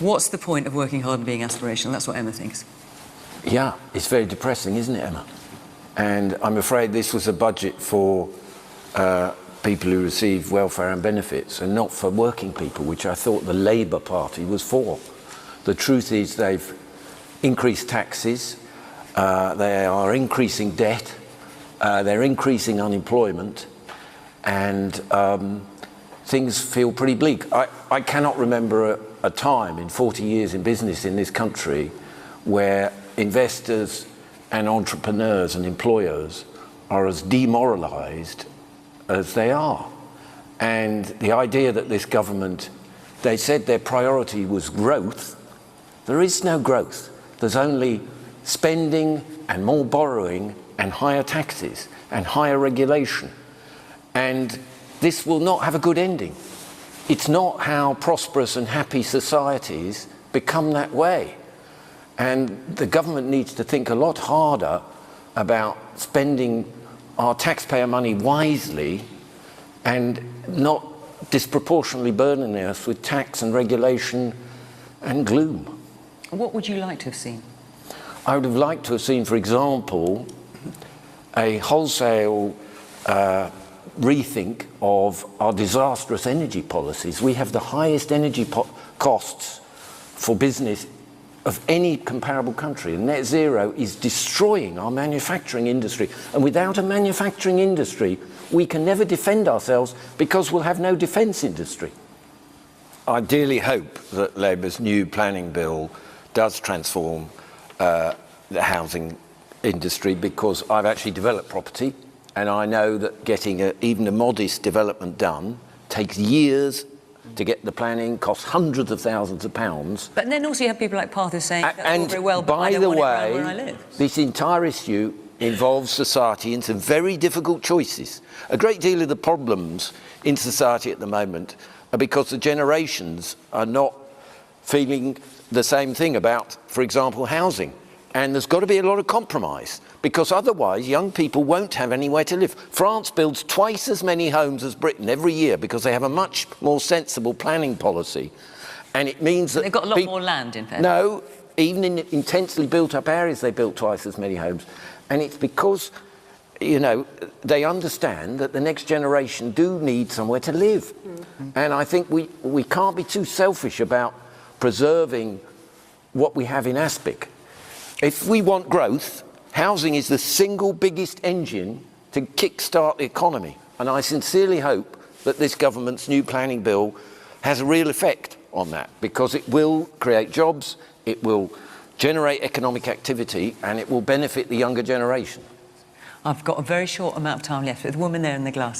What's the point of working hard and being aspirational? That's what Emma thinks. Yeah, it's very depressing, isn't it, Emma? And I'm afraid this was a budget for people who receive welfare and benefits and not for working people, which I thought the Labour Party was for. The truth is they've increased taxes, they are increasing debt, they're increasing unemployment, and things feel pretty bleak. I cannot remember a time in 40 years in business in this country where investors and entrepreneurs and employers are as demoralised as they are. And the idea that this government, they said their priority was growth. There is no growth. There's only spending and more borrowing and higher taxes and higher regulation. And this will not have a good ending. It's not how prosperous and happy societies become that way. And the government needs to think a lot harder about spending our taxpayer money wisely and not disproportionately burdening us with tax and regulation and gloom. What would you like to have seen? I would have liked to have seen, for example, a wholesale rethink of our disastrous energy policies. We have the highest energy costs for business of any comparable country. And net zero is destroying our manufacturing industry. And without a manufacturing industry, we can never defend ourselves because we'll have no defence industry. I dearly hope that Labour's new planning bill does transform the housing industry, because I've actually developed property and I know that getting even a modest development done takes years to get the planning, costs hundreds of thousands of pounds. But then also you have people like Parth saying, that's all and very well, but by I don't the want it around way, where I live. this entire issue involves society in some very difficult choices. A great deal of the problems in society at the moment are because the generations are not feeling the same thing about, for example, housing. And there's got to be a lot of compromise, because otherwise young people won't have anywhere to live. France builds twice as many homes as Britain every year because they have a much more sensible planning policy. And it means that they've got a lot more land, in fact. No, even in intensely built up areas they built twice as many homes. And it's because, you know, they understand that the next generation do need somewhere to live. And I think we can't be too selfish about preserving what we have in Aspic. If we want growth, housing is the single biggest engine to kickstart the economy. And I sincerely hope that this government's new planning bill has a real effect on that, because it will create jobs, it will generate economic activity, and it will benefit the younger generation. I've got a very short amount of time left, but the woman there in the glasses.